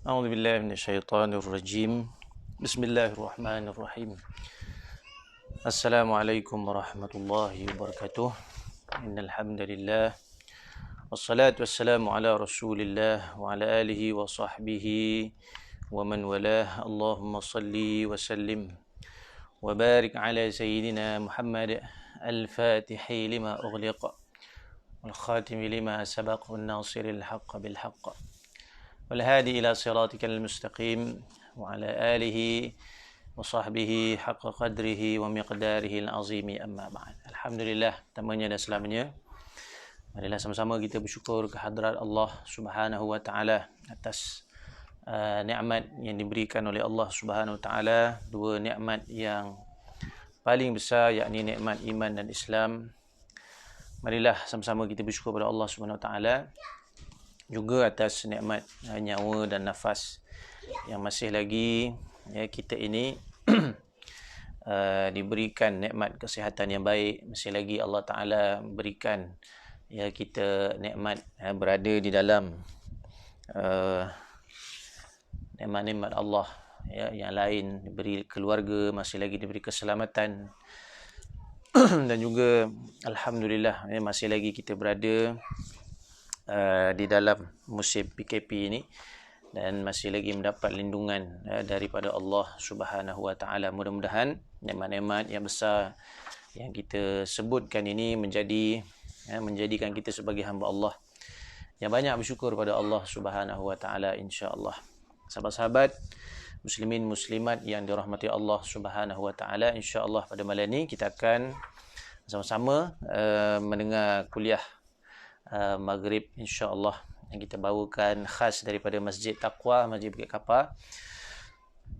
أعوذ بالله من الشيطان الرجيم بسم الله الرحمن الرحيم السلام عليكم ورحمة الله وبركاته إن الحمد لله والصلاة والسلام على رسول الله وعلى آله وصحبه ومن والاه اللهم صل وسلم وبارك على سيدنا محمد الفاتح لما أغلق والخاتم لما سبق الناصر الحق بالحق والهادي إلى صراطك المستقيم وعلى آله وصحبه حق قدره ومقداره العظيم أما بعد. Alhamdulillah, pertamanya dan selamanya marilah sama-sama kita bersyukur kehadrat Allah Subhanahu wa taala atas nikmat yang diberikan oleh Allah Subhanahu wa taala, dua nikmat yang paling besar, yakni nikmat iman dan Islam. Marilah sama-sama kita bersyukur kepada Allah Subhanahu wa taala juga atas nikmat nyawa dan nafas yang masih lagi kita ini diberikan nikmat kesihatan yang baik. Masih lagi Allah Ta'ala berikan kita nikmat berada di dalam nikmat-nikmat Allah yang lain, diberi keluarga, masih lagi diberi keselamatan dan juga Alhamdulillah masih lagi kita berada di dalam musim PKP ini dan masih lagi mendapat lindungan daripada Allah Subhanahu wa taala. Mudah-mudahan nikmat-nikmat yang besar yang kita sebutkan ini menjadikan kita sebagai hamba Allah yang banyak bersyukur pada Allah Subhanahu wa taala, insya-Allah. Sahabat-sahabat muslimin muslimat yang dirahmati Allah Subhanahu wa taala, insya-Allah pada malam ini kita akan sama-sama mendengar kuliah Maghrib, insya-Allah, yang kita bawakan khas daripada Masjid Taqwa, Masjid Bukit Kapar,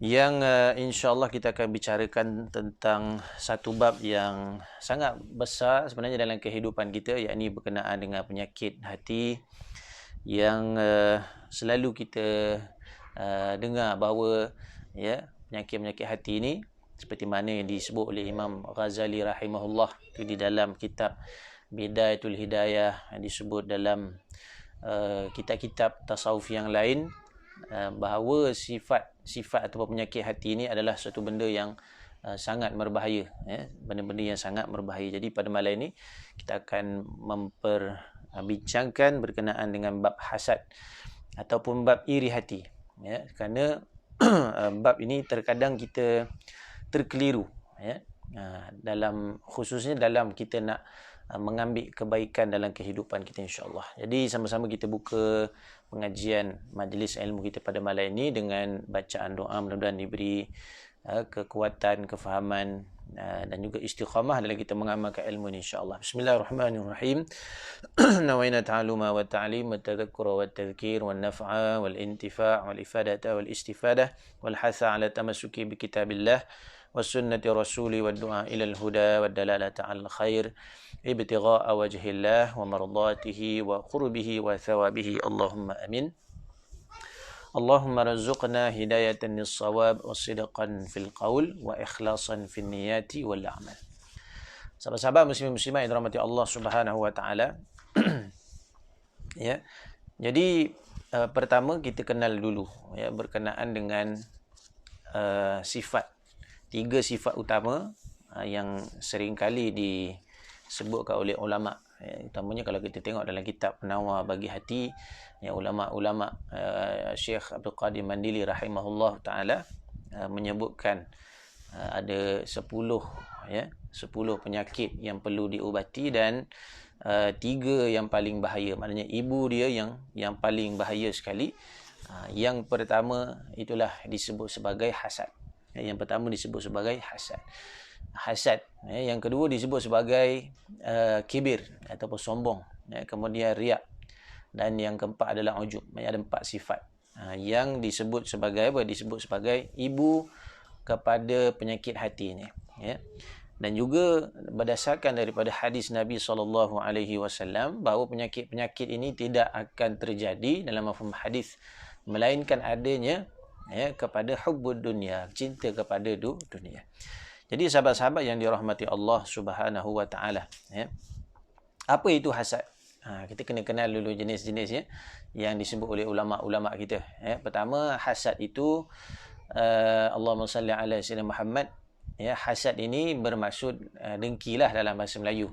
yang insya-Allah kita akan bicarakan tentang satu bab yang sangat besar sebenarnya dalam kehidupan kita, yakni berkenaan dengan penyakit hati yang selalu kita dengar bahawa penyakit-penyakit hati ini seperti mana yang disebut oleh Imam Ghazali rahimahullah itu di dalam kitab Bidayatul Hidayah, yang disebut dalam kitab-kitab tasawuf yang lain, bahawa sifat ataupun penyakit hati ini adalah suatu benda yang sangat berbahaya, benda-benda yang sangat berbahaya. Jadi pada malam ini kita akan memperbincangkan berkenaan dengan bab hasad ataupun bab iri hati, kerana bab ini terkadang kita terkeliru, dalam khususnya dalam kita nak mengambil kebaikan dalam kehidupan kita, insya-Allah. Jadi sama-sama kita buka pengajian majlis ilmu kita pada malam ini dengan bacaan doa, mudah-mudahan diberi kekuatan, kefahaman dan juga istiqamah dalam kita mengamalkan ilmu ini, insya-Allah. Bismillahirrahmanirrahim. Nawaina ta'aluma wa ta'lim wa tadhakkura wa tadhkir wa naf'a wal intifa' wal ifadata wal istifadah wal hatha ala tamassuki bi kitabillah وسنة رسولي والدعاء إلى الهدى والدلالة على الخير ابتغاء وجه الله ومرضاته وقربه وثوابه اللهم أمين. اللهم رزقنا هداية للصواب وصدقا في القول وإخلاصا في النيات والأعمال. Sahabat-sahabat muslimin muslimat yang dirahmati Allah Subhanahu wa taala. Jadi pertama kita kenal dulu berkenaan dengan sifat, tiga sifat utama yang seringkali disebutkan oleh ulama. Utamanya kalau kita tengok dalam kitab Penawar Bagi Hati, ulama-ulama Syekh Abdul Qadir Mandili rahimahullah taala menyebutkan ada 10 penyakit yang perlu diubati dan 3 yang paling bahaya. Maknanya ibu dia yang paling bahaya sekali. Yang pertama itulah disebut sebagai hasad. Yang pertama disebut sebagai hasad. Yang kedua disebut sebagai kibir ataupun sombong. Kemudian riak. Dan yang keempat adalah ujub. Ada 4 sifat yang disebut sebagai disebut sebagai ibu kepada penyakit hati ini. Dan juga berdasarkan daripada hadis Nabi SAW bahawa penyakit-penyakit ini tidak akan terjadi dalam mafhum hadis, melainkan adanya kepada hubbud dunia, cinta kepada dunia. Jadi sahabat-sahabat yang dirahmati Allah Subhanahu wa taala, apa itu hasad? Kita kena kenal dulu jenis-jenisnya yang disebut oleh ulama-ulama kita. Pertama, hasad itu Allahumma salli ala sayyidina Muhammad. Hasad ini bermaksud dengkilah dalam bahasa Melayu.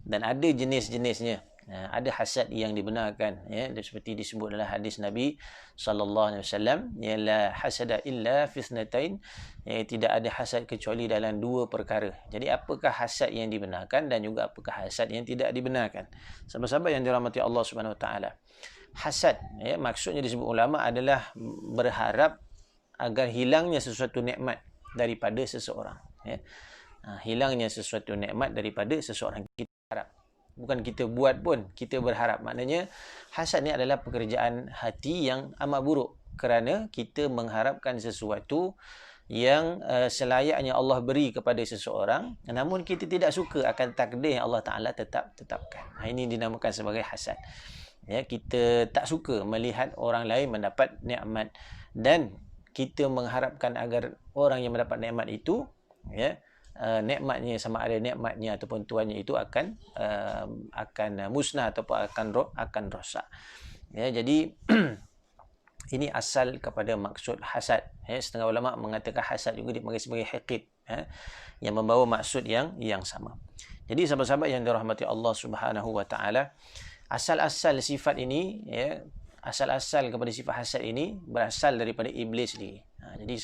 Dan ada jenis-jenisnya. Ada hasad yang dibenarkan, seperti disebut dalam hadis Nabi sallallahu alaihi wasallam, la hasada illa fi ithnatain, tidak ada hasad kecuali dalam dua perkara. Jadi apakah hasad yang dibenarkan dan juga apakah hasad yang tidak dibenarkan? Sahabat-sahabat yang dirahmati Allah Subhanahu wa taala. Hasad, maksudnya disebut ulama adalah berharap agar hilangnya sesuatu nikmat daripada seseorang. Hilangnya sesuatu nikmat daripada seseorang, kita harap. Bukan kita buat pun, kita berharap. Maknanya hasad ni adalah pekerjaan hati yang amat buruk, kerana kita mengharapkan sesuatu yang selayaknya Allah beri kepada seseorang, namun kita tidak suka akan takdir yang Allah Ta'ala tetapkan. Ini dinamakan sebagai hasad. Kita tak suka melihat orang lain mendapat nikmat, dan kita mengharapkan agar orang yang mendapat nikmat itu, nikmatnya, sama ada nikmatnya ataupun tuannya itu akan musnah ataupun akan rosak. Jadi ini asal kepada maksud hasad. Setengah ulama mengatakan hasad juga dipanggil sebagai hiqid, yang membawa maksud yang sama. Jadi sahabat-sahabat yang dirahmati Allah Subhanahu wa taala, asal-asal sifat ini, asal-asal kepada sifat hasad ini berasal daripada iblis sendiri. Jadi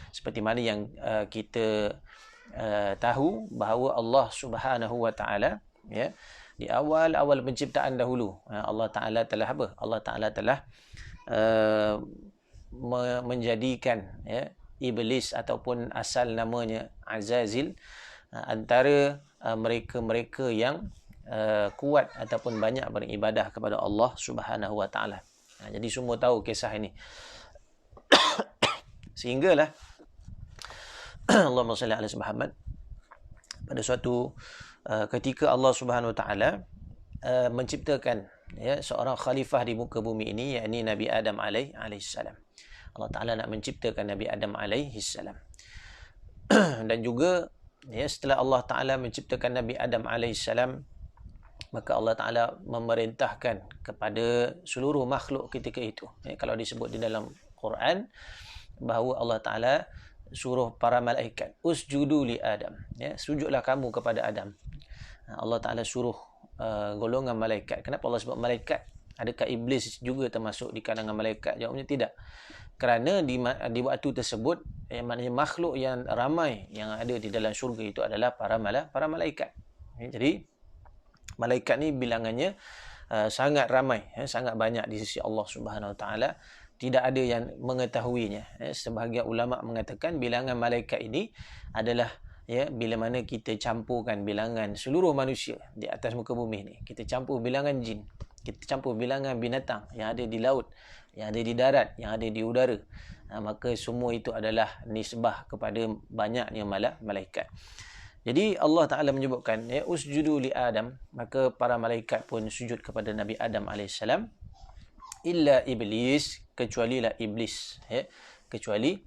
seperti mana yang kita tahu bahawa Allah Subhanahu wa taala, di awal-awal penciptaan dahulu, Allah Taala telah apa? Allah Taala telah menjadikan iblis ataupun asal namanya Azazil antara mereka-mereka yang kuat ataupun banyak beribadah kepada Allah Subhanahu wa taala. Jadi semua tahu kisah ini. Sehinggalah Allahumma salli ala Muhammad, pada suatu ketika Allah Subhanahu wa taala menciptakan seorang khalifah di muka bumi ini, yakni Nabi Adam alaihissalam. Allah Taala nak menciptakan Nabi Adam alaihissalam. Dan juga setelah Allah Taala menciptakan Nabi Adam alaihissalam, maka Allah Taala memerintahkan kepada seluruh makhluk ketika itu. Kalau disebut di dalam Quran bahawa Allah Taala suruh para malaikat, usjudu li Adam, sujudlah kamu kepada Adam. Allah Taala suruh golongan malaikat. Kenapa Allah sebut malaikat? Adakah iblis juga termasuk di kalangan malaikat? Jawabnya tidak. Kerana di waktu tersebut, maknanya makhluk yang ramai yang ada di dalam syurga itu adalah para malaikat. Jadi malaikat ni bilangannya sangat ramai, sangat banyak di sisi Allah Subhanahu wa taala. Tidak ada yang mengetahuinya. Sebahagian ulama mengatakan bilangan malaikat ini adalah bila mana kita campurkan bilangan seluruh manusia di atas muka bumi ni, kita campur bilangan jin, kita campur bilangan binatang yang ada di laut, yang ada di darat, yang ada di udara, maka semua itu adalah nisbah kepada banyaknya malaikat. Jadi Allah Ta'ala menyebutkan, usjudu li Adam, maka para malaikat pun sujud kepada Nabi Adam alaihissalam, illa iblis, kecualilah iblis, kecuali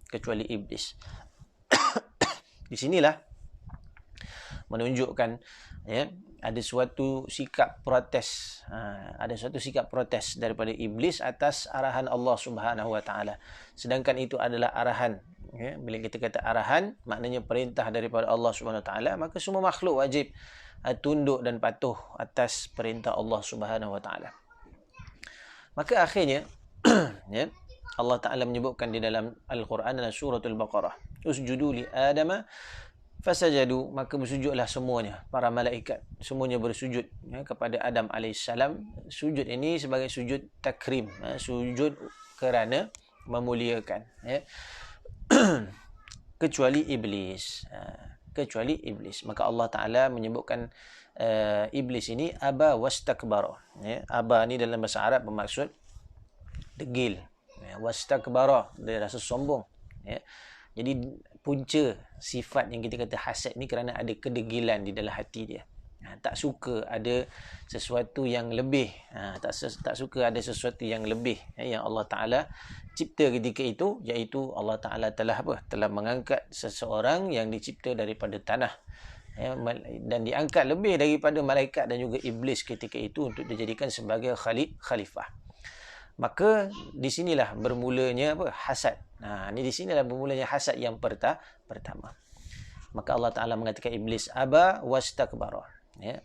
iblis. Di sinilah menunjukkan ada suatu sikap protes, daripada iblis atas arahan Allah Subhanahu wa taala. Sedangkan itu adalah arahan, bila kita kata arahan, maknanya perintah daripada Allah Subhanahu wa taala, maka semua makhluk wajib tunduk dan patuh atas perintah Allah Subhanahu wa taala. Maka akhirnya Allah Ta'ala menyebutkan di dalam Al-Quran dalam suratul Baqarah, usjudu li Adama fasajadu, maka bersujudlah semuanya, para malaikat semuanya bersujud kepada Adam alaihissalam. Sujud ini sebagai sujud takrim, sujud kerana memuliakan, kecuali iblis. Maka Allah Ta'ala menyebutkan iblis ini aba wastakbara. Aba ni dalam bahasa Arab bermaksud degil. Wastakbara, dia rasa sombong. Jadi punca sifat yang kita kata hasad ni kerana ada kedegilan di dalam hati dia. Tak suka ada sesuatu yang lebih. Tak suka ada sesuatu yang lebih yang Allah Ta'ala cipta ketika itu, iaitu Allah Ta'ala telah mengangkat seseorang yang dicipta daripada tanah, dan diangkat lebih daripada malaikat dan juga iblis ketika itu untuk dijadikan sebagai khalifah. Maka di sinilah bermulanya hasad. Ini di sinilah bermulanya hasad yang pertama. Maka Allah Taala mengatakan iblis aba wastakbara.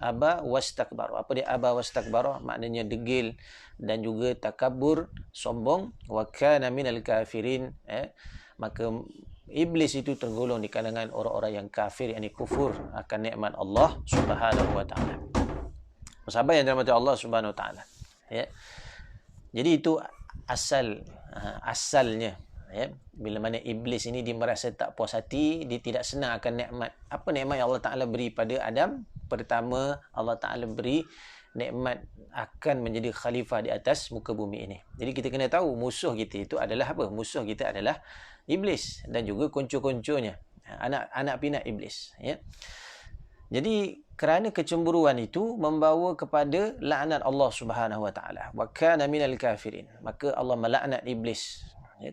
Aba wastakbara. Apa dia aba wastakbara? Maknanya degil dan juga takabur, sombong. Wa kana minal kafirin. Maka iblis itu tergolong di kalangan orang-orang yang kafir, yakni kufur akan nikmat Allah Subhanahu wa taala. Sahabat yang dirahmati Allah Subhanahu wa taala. Jadi itu asalnya. Bila mana iblis ini dia merasa tak puas hati, dia tidak senang akan nikmat. Apa nikmat yang Allah Taala beri pada Adam? Pertama, Allah Taala beri nikmat akan menjadi khalifah di atas muka bumi ini. Jadi kita kena tahu musuh kita itu adalah apa? Musuh kita adalah iblis dan juga konco-konconya, anak pinak iblis. Jadi kerana kecemburuan itu membawa kepada laknat Allah Subhanahu wa taala. Wa kana minal kafirin. Maka Allah melaknat iblis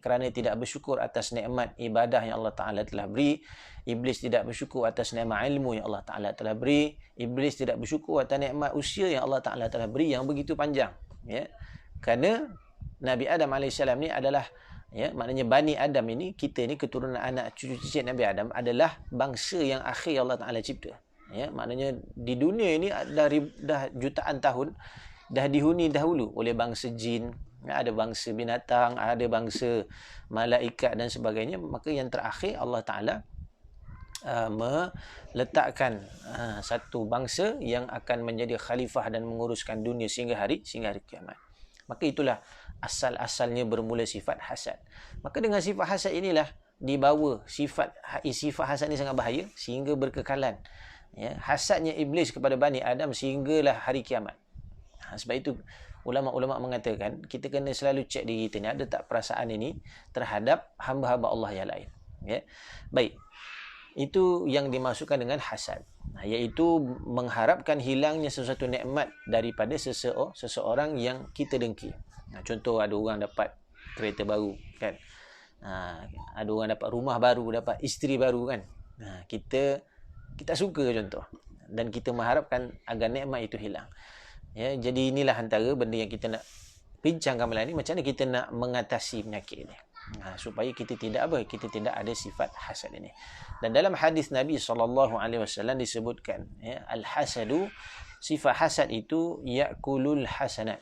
kerana tidak bersyukur atas nikmat ibadah yang Allah Taala telah beri. Iblis tidak bersyukur atas nikmat ilmu yang Allah Taala telah beri. Iblis tidak bersyukur atas nikmat usia yang Allah Taala telah beri yang begitu panjang. Kerana Nabi Adam AS ni adalah, maknanya Bani Adam ini, kita ni keturunan anak cucu cicit Nabi Adam adalah bangsa yang akhir Allah Taala cipta. Maknanya di dunia ini dah jutaan tahun dah dihuni dahulu oleh bangsa jin, ada bangsa binatang, ada bangsa malaikat dan sebagainya. Maka yang terakhir Allah Taala meletakkan satu bangsa yang akan menjadi khalifah dan menguruskan dunia sehingga hari kiamat. Maka itulah asal-asalnya bermula sifat hasad. Maka dengan sifat hasad inilah dibawa sifat hasad ini sangat bahaya sehingga berkekalan. Hasadnya iblis kepada Bani Adam sehinggalah hari kiamat. Sebab itu ulama-ulama mengatakan kita kena selalu cek diri kita ni ada tak perasaan ini terhadap hamba-hamba Allah yang lain. Baik. Itu yang dimasukkan dengan hasad, iaitu mengharapkan hilangnya sesuatu nikmat daripada seseorang yang kita dengki. Contoh, ada orang dapat kereta baru kan. Ada orang dapat rumah baru, dapat isteri baru kan. Kita suka contoh, dan kita mengharapkan agar nikmat itu hilang. Jadi inilah antara benda yang kita nak bincangkan malam ni, macam mana kita nak mengatasi penyakit ini. Supaya kita tidak ada sifat hasad ini. Dan dalam hadis Nabi SAW disebutkan, al-hasadu, sifat hasad itu yakulul hasanat,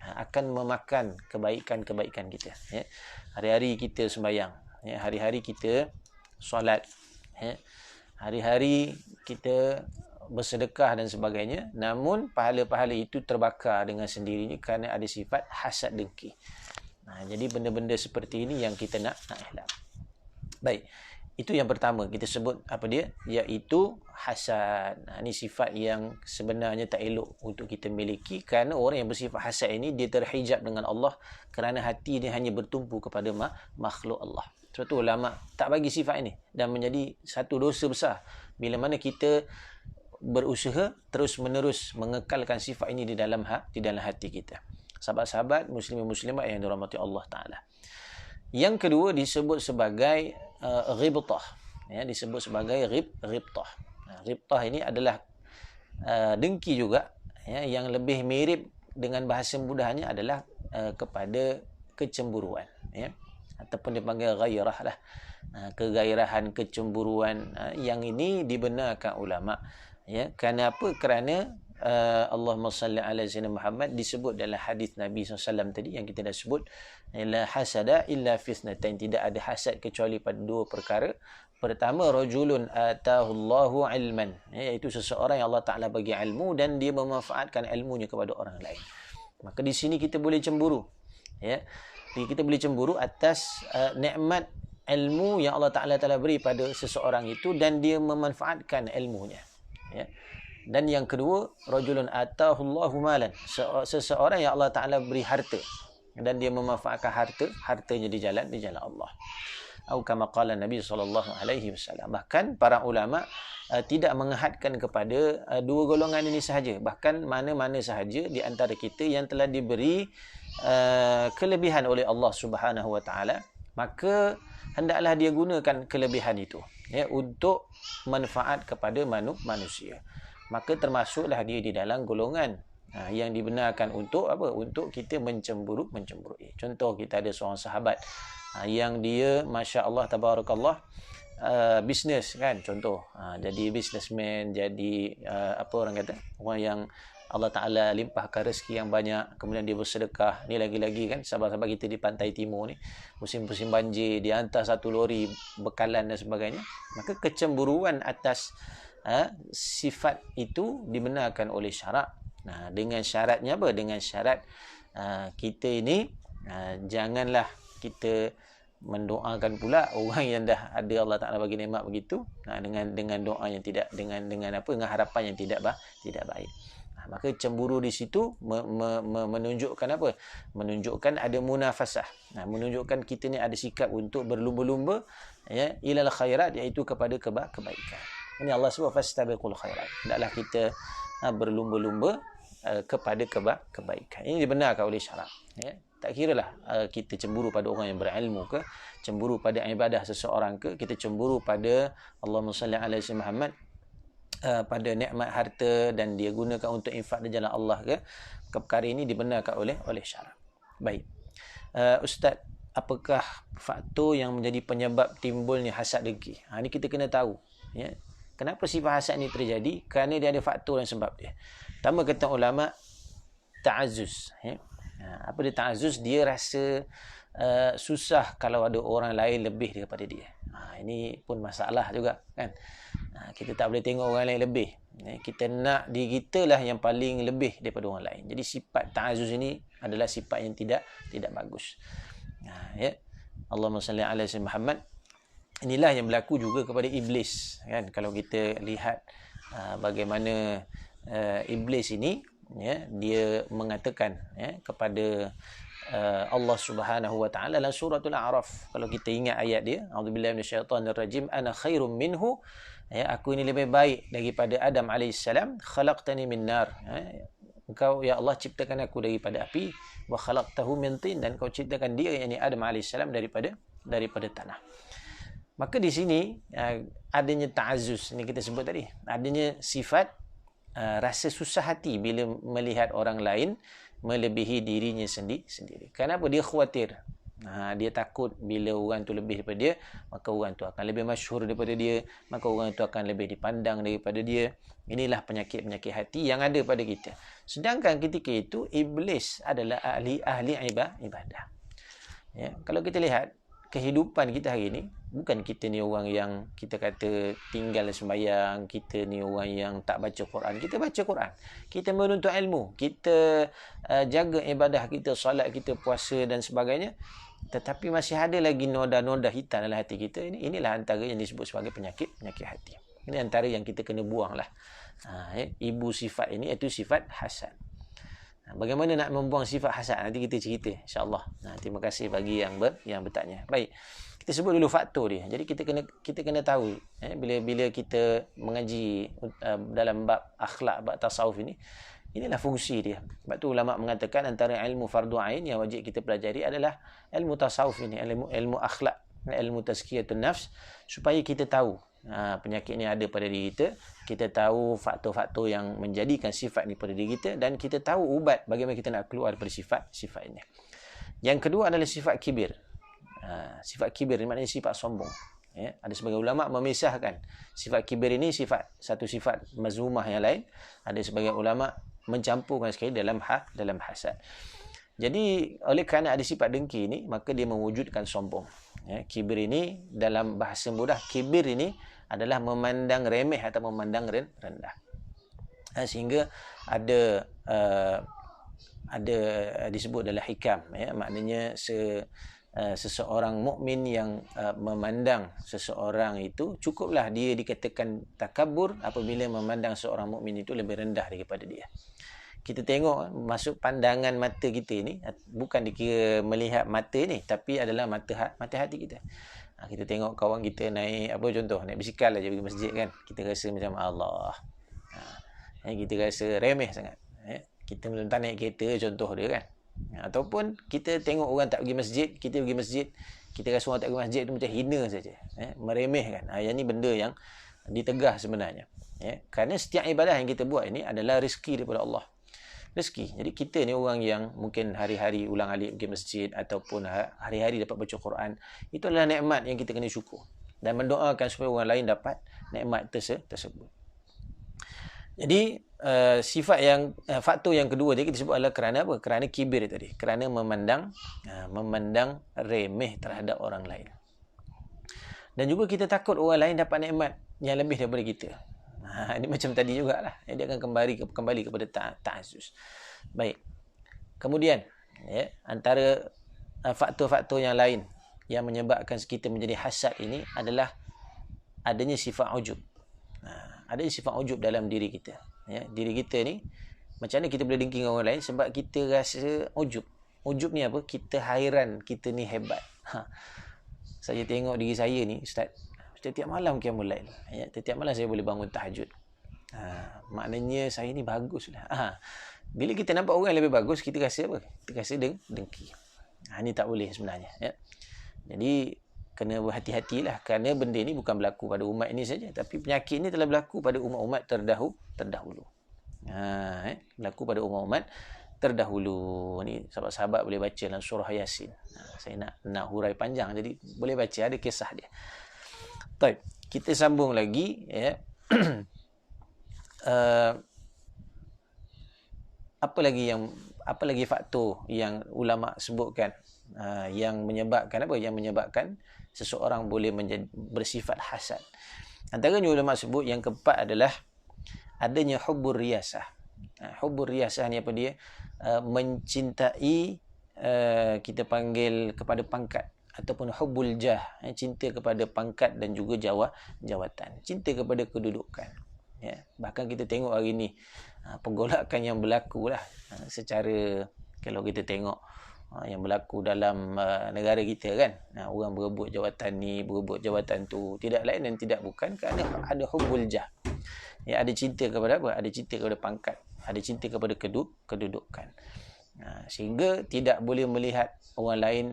akan memakan kebaikan-kebaikan kita. Hari-hari kita sembahyang, hari-hari kita solat, hari-hari kita bersedekah dan sebagainya, namun pahala-pahala itu terbakar dengan sendirinya kerana ada sifat hasad dengki. Jadi benda-benda seperti ini yang kita nak elak. Baik, itu yang pertama kita sebut apa dia, iaitu hasad. Ini sifat yang sebenarnya tak elok untuk kita miliki, kerana orang yang bersifat hasad ini dia terhijab dengan Allah kerana hati dia hanya bertumpu kepada makhluk Allah. Sebab tu ulama tak bagi sifat ini, dan menjadi satu dosa besar bila mana kita berusaha terus-menerus mengekalkan sifat ini di dalam hati kita. Sahabat-sahabat muslimin-muslimat yang dirahmati Allah Taala. Yang kedua disebut sebagai ghibtah. Disebut sebagai ghibtah. Ghibtah ini adalah dengki juga, yang lebih mirip dengan bahasa mudahnya adalah kepada kecemburuan, ataupun dipanggil ghairah lah. Kegairahan, kecemburuan, yang ini dibenarkan ulama. Kenapa? Kerana Allahumma salli ala Sayyidina Muhammad disebut dalam hadis Nabi SAW tadi yang kita dah sebut, la hasada illa fisnatain, tidak ada hasad kecuali pada dua perkara. Pertama, rajulun atahullahu ilman, iaitu seseorang yang Allah Ta'ala bagi ilmu dan dia memanfaatkan ilmunya kepada orang lain. Maka di sini kita boleh cemburu, Jadi kita boleh cemburu atas nikmat ilmu yang Allah Ta'ala telah beri pada seseorang itu dan dia memanfaatkan ilmunya. Dan yang kedua, rajulun atahullahu malan, seseorang yang Allah Ta'ala beri harta dan dia memanfaatkan hartanya di jalan Allah. Atau kama qala Nabi SAW. Bahkan para ulama tidak menghadkan kepada dua golongan ini sahaja, bahkan mana-mana sahaja di antara kita yang telah diberi kelebihan oleh Allah Subhanahu wa taala, maka hendaklah dia gunakan kelebihan itu untuk manfaat kepada manusia. Maka termasuklah dia di dalam golongan yang dibenarkan untuk apa? Untuk kita mencemburui. Contoh, kita ada seorang sahabat yang dia masya-Allah tabarakallah bisnes kan, contoh jadi businessman, jadi apa orang kata, orang yang Allah Ta'ala limpahkan rezeki yang banyak, kemudian dia bersedekah. Ni lagi-lagi kan sahabat-sahabat kita di pantai timur ni, musim-musim banjir, dia hantar satu lori bekalan dan sebagainya. Maka kecemburuan atas sifat itu dibenarkan oleh syarak. Dengan syaratnya apa? Dengan syarat kita ini janganlah kita mendoakan pula orang yang dah ada Allah Taala bagi nikmat begitu dengan doa yang tidak dengan apa, dengan harapan yang tidak baik. Maka cemburu di situ menunjukkan apa? Menunjukkan ada munafasah. Menunjukkan kita ni ada sikap untuk berlumba-lumba ilal khairat, iaitu kepada kebaikan. Ini Allah sebut fastabiqul khairat. Hendaklah kita berlumba-lumba kepada kebaikan. Ini dibenarkan oleh syarak. Tak kiralah kita cemburu pada orang yang berilmu ke, cemburu pada ibadah seseorang ke, kita cemburu pada Allahumma salli ala sayyidina Muhammad, pada nikmat harta dan dia gunakan untuk infak di jalan Allah ke, perkara ini dibenarkan oleh syarak. Baik. Ustaz, apakah faktor yang menjadi penyebab timbulnya hasad dengki? Ini kita kena tahu. Kenapa sifat hasad ni terjadi? Kerana dia ada faktor dan sebab dia. Pertama kata ulama, ta'azzuz. Apa dia ta'azzuz? Dia rasa susah kalau ada orang lain lebih daripada dia. Ini pun masalah juga kan. Kita tak boleh tengok orang lain lebih. Kita nak diri kita lah yang paling lebih daripada orang lain. Jadi sifat ta'azzuz ini adalah sifat yang tidak bagus. Allahumma salli ala sayyidina Muhammad. Inilah yang berlaku juga kepada iblis kan. Kalau kita lihat bagaimana iblis ini dia mengatakan kepada Allah Subhanahu wa taala dalam suratul A'raf. Kalau kita ingat ayat dia, a'udzubillahi minasyaitonir rajim, ana khairum minhu, aku ini lebih baik daripada Adam alaihissalam, khalaqtani min nar, engkau ya Allah ciptakan aku daripada api, wa khalaqtahu min tin, dan kau ciptakan dia yakni Adam alaihissalam daripada tanah. Maka di sini adanya ta'azzuz, ini kita sebut tadi, adanya sifat rasa susah hati bila melihat orang lain melebihi dirinya sendiri. Kenapa? Dia khawatir. Dia takut bila orang tu lebih daripada dia, maka orang tu akan lebih masyhur daripada dia, maka orang tu akan lebih dipandang daripada dia. Inilah penyakit-penyakit hati yang ada pada kita. Sedangkan ketika itu iblis adalah ahli ibadah. Kalau kita lihat kehidupan kita hari ini, bukan kita ni orang yang kita kata tinggal sembahyang, kita ni orang yang tak baca Quran. Kita baca Quran, kita menuntut ilmu, kita jaga ibadah kita, solat kita, puasa dan sebagainya. Tetapi masih ada lagi noda-noda hitam dalam hati kita. Inilah antara yang disebut sebagai penyakit hati. Ini antara yang kita kena buang lah. Ibu sifat ini iaitu sifat hasad. Bagaimana nak membuang sifat hasad? Nanti kita cerita, insya-Allah. Terima kasih bagi yang bertanya. Baik. Kita sebut dulu faktor dia. Jadi kita kena tahu bila kita mengaji dalam bab akhlak, bab tasawuf ini, inilah fungsi dia. Sebab tu ulama mengatakan antara ilmu fardu ain yang wajib kita pelajari adalah ilmu tasawuf ini, ilmu akhlak, ilmu tazkiyatun nafs, supaya kita tahu penyakit ni ada pada diri kita tahu faktor-faktor yang menjadikan sifat ni pada diri kita, dan kita tahu ubat bagaimana kita nak keluar daripada sifat ini. Yang kedua adalah sifat kibir. Sifat kibir ni maknanya sifat sombong. Ada sebagian ulama memisahkan sifat kibir ini satu sifat mazmumah yang lain. Ada sebagian ulama mencampurkan sekali dalam hasad. Jadi oleh kerana ada sifat dengki ini, maka dia mewujudkan sombong. Kibir ini dalam bahasa mudah, kibir ini adalah memandang remeh atau memandang rendah. Sehingga ada disebut dalam hikam, maknanya seseorang mukmin yang memandang seseorang itu, cukuplah dia dikatakan takabur apabila memandang seorang mukmin itu lebih rendah daripada dia. Kita tengok masuk pandangan mata kita ni, bukan dikira melihat mata ni, tapi adalah mata hati kita. Kita tengok kawan kita naik contoh naik basikal aja pergi masjid kan, kita rasa macam Allah. Kita rasa remeh sangat. Kita belum tak naik kereta contoh dia kan. Ataupun kita tengok orang tak pergi masjid, kita pergi masjid, Kita rasa orang tak pergi masjid tu macam hina saja, meremehkan. Yang ni benda yang ditegah sebenarnya. Kerana setiap ibadah yang kita buat ini adalah rezeki daripada Allah. Rezeki. Jadi kita ni orang yang mungkin hari-hari ulang alik pergi masjid ataupun hari-hari dapat baca Quran, itu adalah nikmat yang kita kena syukur dan mendoakan supaya orang lain dapat nikmat tersebut. Jadi faktor yang kedua tadi kita sebut adalah kerana apa? Kerana kibir tadi, kerana memandang remeh terhadap orang lain. Dan juga kita takut orang lain dapat nikmat yang lebih daripada kita. Ini macam tadi jugalah. Dia akan kembali kepada ta'azus. Baik. Kemudian, antara faktor-faktor yang lain yang menyebabkan kita menjadi hasad ini adalah adanya sifat ujub. Adanya sifat ujub dalam diri kita. Diri kita ni, macam mana kita boleh dengki dengan orang lain? Sebab kita rasa ujub. Ujub ni apa? Kita hairan, kita ni hebat. Saya tengok diri saya ni, Ustaz, setiap malam qiyamul lail. Setiap malam saya boleh bangun tahajud. Maknanya saya ni baguslah. Bila kita nampak orang yang lebih bagus, kita rasa apa? Kita rasa dengki. Ini tak boleh sebenarnya. Jadi kena berhati-hatilah, kerana benda ni bukan berlaku pada umat ini saja, tapi penyakit ni telah berlaku pada umat-umat terdahulu. Berlaku pada umat-umat terdahulu. Ni sahabat-sahabat boleh baca dalam surah Yasin. Saya nak hurai panjang, jadi boleh baca, ada kisah dia. Baik, kita sambung lagi. Apa lagi faktor yang ulama sebutkan yang menyebabkan seseorang boleh bersifat hasad. Antaranya ulama sebut yang keempat adalah adanya hubbur riyasah. Hubbur riyasah ni apa dia? Mencintai, kita panggil, kepada pangkat, ataupun hubbul jah, cinta kepada pangkat dan juga jawatan, cinta kepada kedudukan. Bahkan kita tengok hari ni pergolakan yang berlaku lah, secara kalau kita tengok yang berlaku dalam negara kita kan, orang berebut jawatan ni, berebut jawatan tu, tidak lain dan tidak bukan kerana ada hubbul jah. Ada cinta kepada apa? Ada cinta kepada pangkat, ada cinta kepada kedudukan. Sehingga tidak boleh melihat orang lain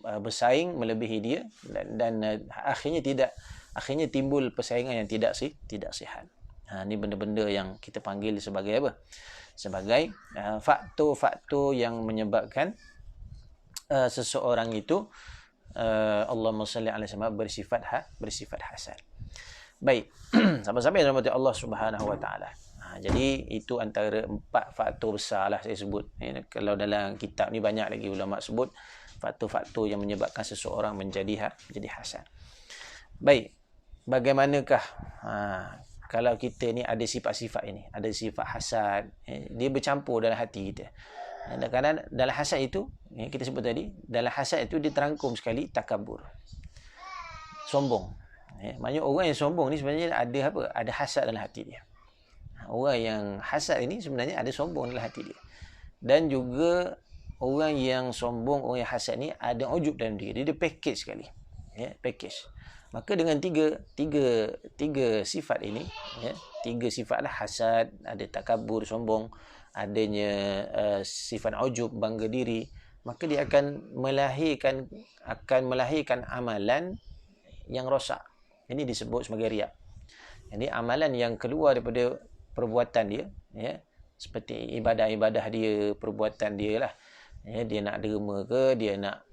bersaing melebihi dia, dan akhirnya timbul persaingan yang tidak sihat. Ini benda-benda yang kita panggil sebagai apa? Sebagai faktor-faktor yang menyebabkan seseorang itu Allahumma salli ala Muhammad bersifat hasad. Baik, sampai-sampai dalam hati Allah Subhanahu wa taala. Jadi itu antara 4 faktor besar lah saya sebut. Kalau dalam kitab ni banyak lagi ulama sebut faktor-faktor yang menyebabkan seseorang menjadi hasad. Baik, bagaimanakah kalau kita ni ada sifat-sifat ini, ada sifat hasad, dia bercampur dalam hati kita. Kadang-kadang dalam hasad itu, kita sebut tadi, dalam hasad itu dia terangkum sekali takabur, sombong. Maksudnya orang yang sombong ni sebenarnya ada apa? Ada hasad dalam hati dia. Orang yang hasad ini sebenarnya ada sombong dalam hati dia. Dan juga orang yang sombong, orang yang hasad ni ada ujub dalam diri. Dia package sekali. Package. Maka dengan tiga sifat ini, tiga sifat lah, hasad, ada takabur, sombong, adanya sifat ujub, bangga diri, maka dia akan melahirkan amalan yang rosak. Ini disebut sebagai riak. Jadi amalan yang keluar daripada perbuatan dia, seperti ibadah-ibadah dia, perbuatan dia lah. Dia nak derma ke, dia nak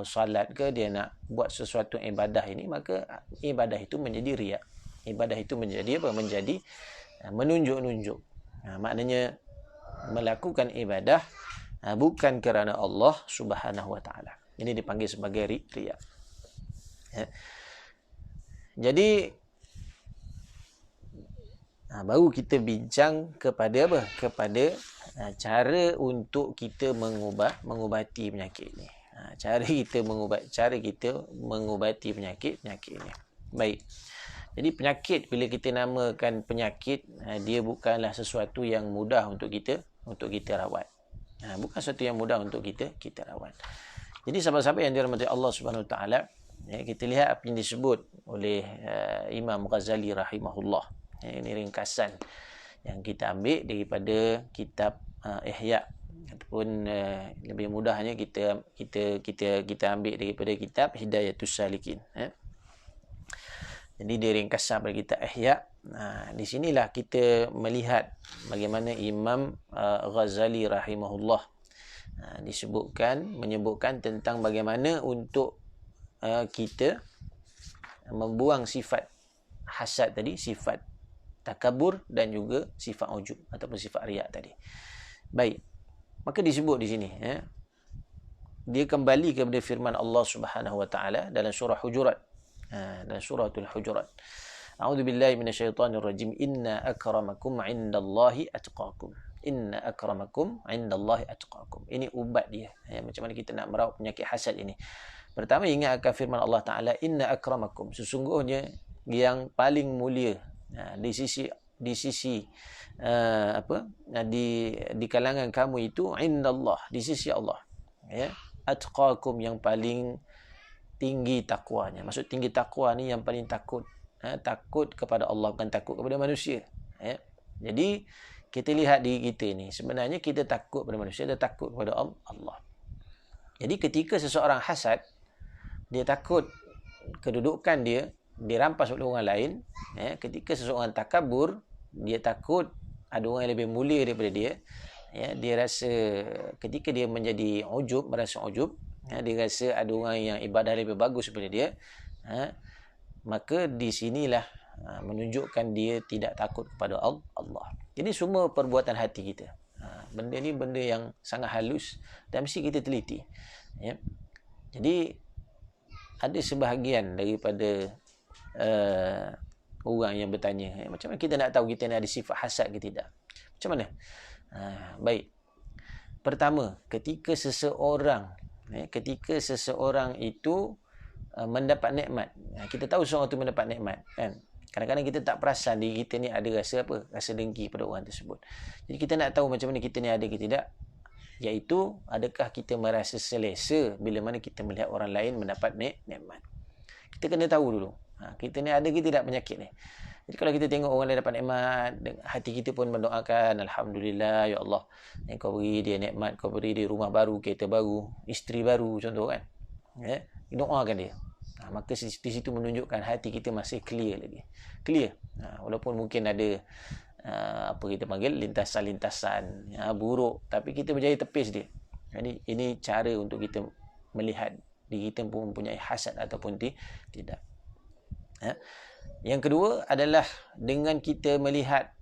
salat ke, dia nak buat sesuatu ibadah ini, maka ibadah itu menjadi riak. Ibadah itu menjadi apa? Menjadi menunjuk-nunjuk. Maknanya melakukan ibadah bukan kerana Allah Subhanahu wa taala. Ini dipanggil sebagai riak. Jadi baru kita bincang kepada apa? Kepada cara untuk kita mengubati penyakit ini. Cara kita mengubati penyakit ini. Baik. Jadi penyakit, bila kita namakan penyakit, dia bukanlah sesuatu yang mudah untuk kita rawat. Bukan sesuatu yang mudah untuk kita rawat. Jadi sahabat-sahabat yang dirahmati Allah Subhanahu wa taala, kita lihat apa yang disebut oleh Imam Ghazali rahimahullah. Ini ringkasan yang kita ambil daripada kitab Ihya ataupun lebih mudahnya kita ambil daripada kitab Hidayatus Salikin. Jadi dia ringkasan pada kitab Ihya. Di sinilah kita melihat bagaimana Imam Ghazali rahimahullah menyebutkan tentang bagaimana untuk kita membuang sifat hasad tadi, sifat takabur dan juga sifat ujub ataupun sifat riak tadi. Baik. Maka disebut di sini dia kembali kepada firman Allah Subhanahu wa taala dalam surah Hujurat. Dalam suratul Hujurat. A'udzu billahi minasyaitonir rajim. Inna akramakum 'indallahi atqakum. Inna akramakum 'indallahi atqakum. Ini ubat dia. Macam mana kita nak merawat penyakit hasad ini. Pertama, ingat akan firman Allah Taala, inna akramakum, sesungguhnya yang paling mulia di sisi di kalangan kamu itu indallah, di sisi Allah, ya, atqakum, yang paling tinggi takwanya. Maksud tinggi takwa ni yang paling takut, takut kepada Allah, bukan takut kepada manusia, ya. Jadi kita lihat diri kita ni, sebenarnya kita takut kepada manusia, kita takut kepada Allah. Jadi ketika seseorang hasad, dia takut kedudukan dia dirampas oleh orang lain, ya. Ketika seseorang takabur, dia takut ada orang yang lebih mulia daripada dia, ya. Dia rasa ketika dia menjadi ujub, merasa ujub, ya, dia rasa ada orang yang ibadah lebih bagus daripada dia, maka di sinilah menunjukkan dia tidak takut kepada Allah. Jadi semua perbuatan hati kita, benda ni benda yang sangat halus dan mesti kita teliti, ya. Jadi ada sebahagian daripada orang yang bertanya, macam mana kita nak tahu kita ni ada sifat hasad ke tidak? Macam mana? Baik. Pertama, ketika seseorang itu mendapat nikmat. Kita tahu seorang itu mendapat nikmat, kan? Kadang-kadang kita tak perasan diri kita ni ada rasa apa? Rasa dengki pada orang tersebut. Jadi kita nak tahu macam mana kita ni ada ke tidak, iaitu adakah kita merasa selesa bila mana kita melihat orang lain mendapat nikmat. Kita kena tahu dulu, kita ni ada ke tidak penyakit ni. Jadi kalau kita tengok orang lain dapat nikmat, hati kita pun mendoakan, alhamdulillah, ya Allah, kau beri dia nikmat, kau beri dia rumah baru, kereta baru, isteri baru, contoh kan, ya, doakan dia. Maka di situ menunjukkan hati kita masih clear lagi, clear. Walaupun mungkin ada apa kita panggil lintasan-lintasan buruk, tapi kita berjaya tepis dia. Jadi ini cara untuk kita melihat diri kita mempunyai hasad ataupun tidak. Yang kedua adalah dengan kita melihat,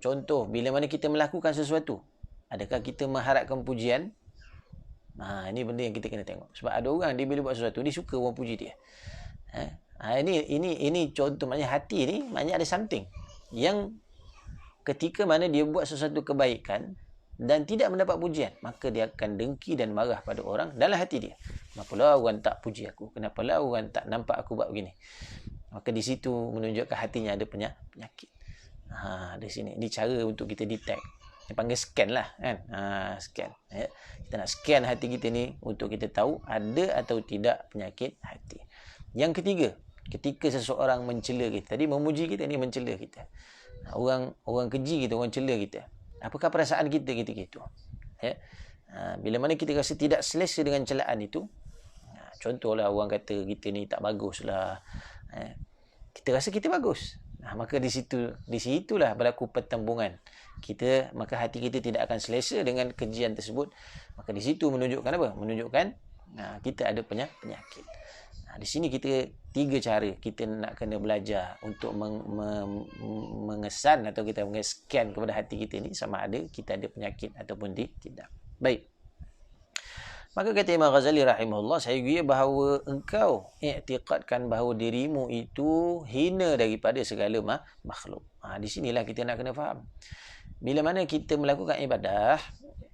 contoh bila mana kita melakukan sesuatu, adakah kita mengharapkan pujian? Ini benda yang kita kena tengok. Sebab ada orang dia bila buat sesuatu, dia suka orang puji dia. Ini contoh, maknanya hati ni maknanya ada something yang ketika mana dia buat sesuatu kebaikan dan tidak mendapat pujian, maka dia akan dengki dan marah pada orang dalam hati dia. Kenapalah orang tak puji aku? Kenapalah orang tak nampak aku buat begini? Maka di situ menunjukkan hatinya ada penyakit. Di sini. Ini cara untuk kita detect. Dia panggil scan lah, kan? Scan. Ya. Kita nak scan hati kita ni untuk kita tahu ada atau tidak penyakit hati. Yang ketiga, ketika seseorang mencela kita. Tadi memuji kita, ni mencela kita. Orang keji kita, orang cela kita. Apakah perasaan kita ketika itu? Ya. Bila mana kita rasa tidak selesa dengan celaan itu, contohlah orang kata kita ni tak bagus lah, kita rasa kita bagus, maka di situlah berlaku pertembungan kita, maka hati kita tidak akan selesa dengan kejian tersebut. Maka di situ menunjukkan apa? Menunjukkan kita ada penyakit. Di sini kita 3 cara kita nak kena belajar untuk mengesan atau kita mengeskan kepada hati kita ni, sama ada kita ada penyakit ataupun tidak. Baik. Maka kata Imam Ghazali rahimahullah, saya kira bahawa engkau i'tiqadkan bahawa dirimu itu hina daripada segala makhluk. Di sinilah kita nak kena faham. Bila mana kita melakukan ibadah,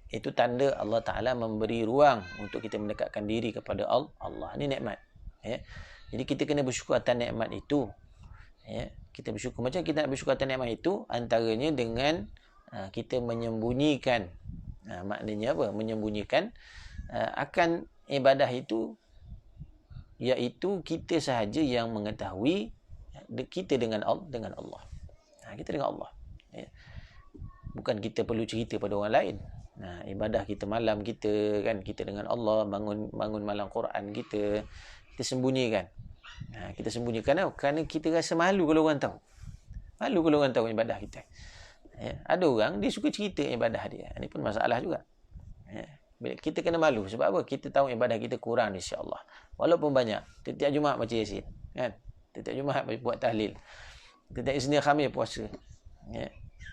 itu tanda Allah Ta'ala memberi ruang untuk kita mendekatkan diri kepada Allah. Ini nikmat. Ya. Jadi kita kena bersyukur atas nikmat itu. Ya. Kita bersyukur. Macam kita nak bersyukur atas nikmat itu, antaranya dengan kita menyembunyikan. Maknanya apa? Menyembunyikan akan ibadah itu, iaitu kita sahaja yang mengetahui kita dengan Allah. Kita dengan Allah. Ya. Bukan kita perlu cerita pada orang lain. Ibadah kita malam kita kan, kita dengan Allah, bangun malam Quran kita sembunyikan. Kita sembunyikan kerana kita rasa malu kalau orang tahu. Malu kalau orang tahu ibadah kita. Ada orang dia suka cerita ibadah dia. Ini pun masalah juga. Kita kena malu sebab apa? Kita tahu ibadah kita kurang insya-Allah. Walaupun banyak, setiap Jumaat baca Yasin, kan? Setiap Jumaat buat tahlil. Setiap Isnin Khamis puasa.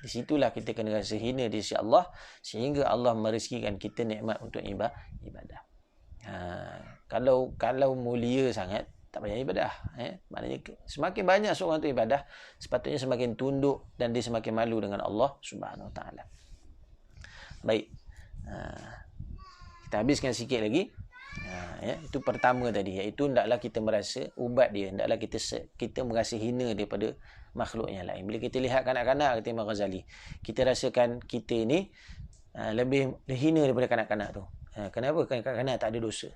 Di situlah kita kena rasa hina di sisi Allah sehingga Allah merezekikan kita nikmat untuk ibadah. Kalau mulia sangat tak payah ibadah. Maknanya semakin banyak seorang tu ibadah, sepatutnya semakin tunduk dan dia semakin malu dengan Allah Subhanahu Wa Taala. Baik. Kita habiskan sikit lagi. Itu pertama tadi, iaitu hendaklah kita merasa ubat dia, hendaklah kita merasa hina daripada makhluk yang lain. Bila kita lihat kanak-kanak, kata Imam Ghazali, kita rasakan kita ni lebih hina daripada kanak-kanak tu. Kenapa? Kerana kanak-kanak tak ada dosa.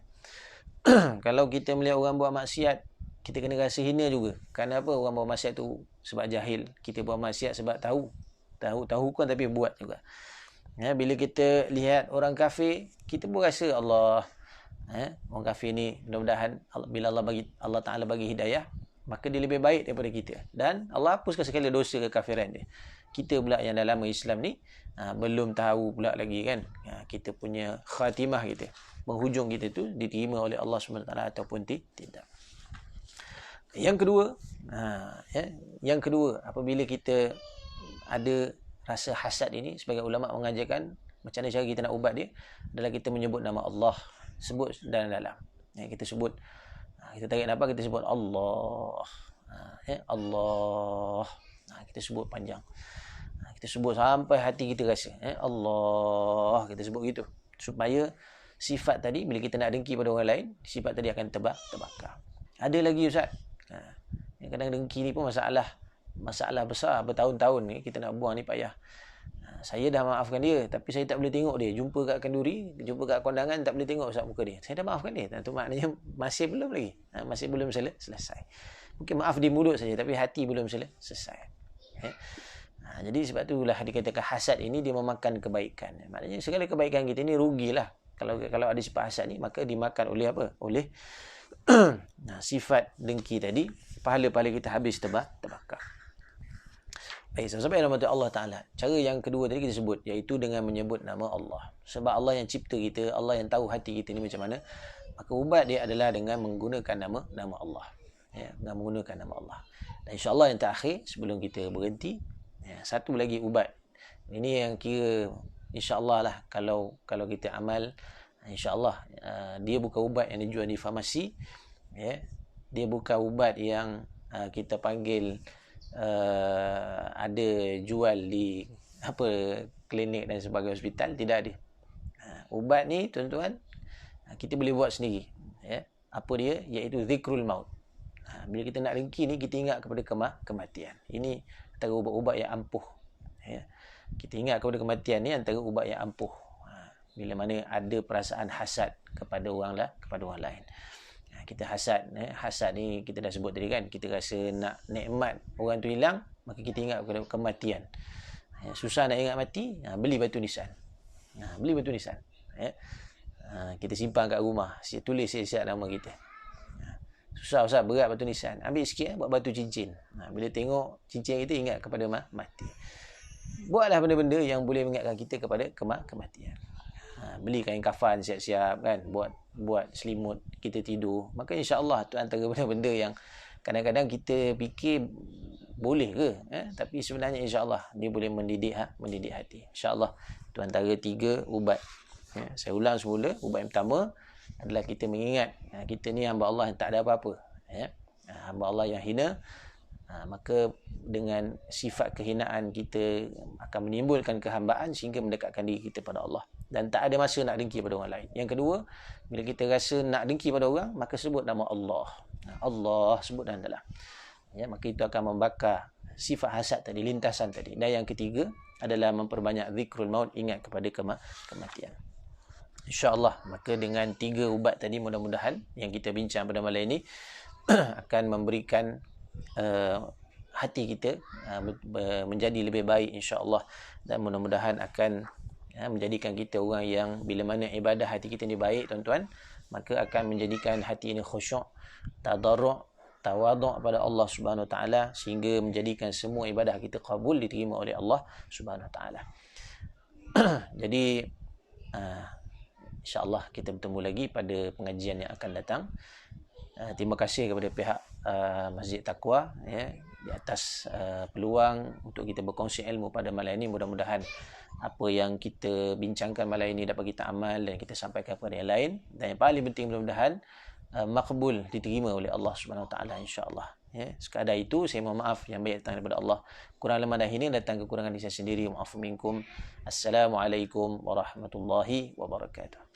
Kalau kita melihat orang buat maksiat, kita kena rasa hina juga. Kerana apa? Orang buat maksiat tu sebab jahil, kita buat maksiat sebab tahu kan tapi buat juga. Bila kita lihat orang kafir, kita pun rasa Allah, orang kafir ni mudah-mudahan bila Allah Ta'ala bagi hidayah, maka dia lebih baik daripada kita. Dan Allah hapuskan segala dosa kekafiran dia. Kita pula yang dalam Islam ni, belum tahu pula lagi kan, kita punya khatimah kita, penghujung kita tu diterima oleh Allah SWT ataupun tidak. Yang kedua, apabila kita ada rasa hasad ini, sebagai ulama mengajarkan macam mana cara kita nak ubat dia adalah kita menyebut nama Allah, sebut dalam. Kita sebut, kita tarik nafas, kita sebut Allah. Allah. Kita sebut panjang. Kita sebut sampai hati kita rasa. Allah. Kita sebut gitu. Supaya sifat tadi, bila kita nak dengki pada orang lain, sifat tadi akan terbakar. Ada lagi Ustaz. Kadang dengki ni pun masalah besar, bertahun-tahun ni kita nak buang ni payah. Saya dah maafkan dia, tapi saya tak boleh tengok dia. Jumpa kat kenduri, jumpa kat kondangan, tak boleh tengok Ustaz muka dia. Saya dah maafkan dia. Itu maknanya masih belum lagi. Masih belum selesai. Mungkin maaf di mulut saja, tapi hati belum selesai. Jadi sebab itulah dikatakan hasad ini dia memakan kebaikan. Maknanya segala kebaikan kita ni rugilah. Kalau ada sifat hasad ni, maka dimakan oleh apa? Oleh sifat dengki tadi. Pahala-pahala kita habis terbakar. Baik, sampai nama Allah Ta'ala. Cara yang kedua tadi kita sebut, iaitu dengan menyebut nama Allah. Sebab Allah yang cipta kita, Allah yang tahu hati kita ni macam mana. Maka ubat dia adalah dengan menggunakan nama Allah. Dengan menggunakan nama Allah. Dan insya-Allah yang terakhir, sebelum kita berhenti, satu lagi ubat. Ini yang kira insya-Allah lah, kalau kita amal, insya-Allah dia bukan ubat yang dijual di farmasi. Dia bukan ubat yang kita panggil ada jual di klinik dan sebagainya, hospital. Tidak ada. Ubat ni tuan-tuan, kita boleh buat sendiri. Apa dia? Iaitu zikrul maut. Bila kita nak dengki ni, kita ingat kepada kematian. Ini antara ubat-ubat yang ampuh. Kita ingat kepada kematian ni antara ubat yang ampuh. Bila mana ada perasaan hasad kepada orang lain. Kita hasad ni kita dah sebut tadi kan, kita rasa nak nikmat orang tu hilang, maka kita ingat kepada kematian. Susah nak ingat mati, beli batu nisan. Kita simpan kat rumah, tulis siap nama kita. Susah Ustaz, berat batu nisan, ambil sikit buat batu cincin. Bila tengok cincin kita, ingat kepada mati. Buatlah benda-benda yang boleh mengingatkan kita kepada kematian. Beli kain kafan siap-siap kan, buat selimut kita tidur. Maka insya-Allah tu antara benda-benda yang kadang-kadang kita fikir boleh ke, tapi sebenarnya insya-Allah dia boleh mendidik hati. Insya-Allah tu antara 3 ubat. Saya ulang semula. Ubat yang pertama adalah kita mengingat kita ni hamba Allah yang tak ada apa-apa. Hamba Allah yang hina. Maka dengan sifat kehinaan kita akan menimbulkan kehambaan sehingga mendekatkan diri kita pada Allah. Dan tak ada masa nak dengki pada orang lain. Yang kedua, bila kita rasa nak dengki pada orang, maka sebut nama Allah. Allah sebut dalam. Maka itu akan membakar sifat hasad tadi, lintasan tadi. Dan yang ketiga adalah memperbanyak zikrul maut, ingat kepada kematian. InsyaAllah, maka dengan 3 ubat tadi, mudah-mudahan yang kita bincang pada malam ini akan memberikan hati kita menjadi lebih baik insya-Allah, dan mudah-mudahan akan menjadikan kita orang yang bila mana ibadah hati kita ni baik tuan-tuan, maka akan menjadikan hati ini khusyuk, tadarru', tawaduk pada Allah Subhanahu Wa Taala, sehingga menjadikan semua ibadah kita kabul, diterima oleh Allah Subhanahu Wa Taala. Jadi insya-Allah kita bertemu lagi pada pengajian yang akan datang. Terima kasih kepada pihak Masjid Taqwa di atas peluang untuk kita berkongsi ilmu pada malam ini. Mudah-mudahan apa yang kita bincangkan malam ini dapat kita amal dan kita sampaikan kepada yang lain, dan yang paling penting mudah-mudahan makbul, diterima oleh Allah Subhanahu Wa Taala insya-Allah. Sekadar itu, saya mohon maaf yang banyak datang daripada Allah. Kurang lemah dah ini datang kekurangan di saya sendiri. Maafu minkum. Assalamualaikum warahmatullahi wabarakatuh.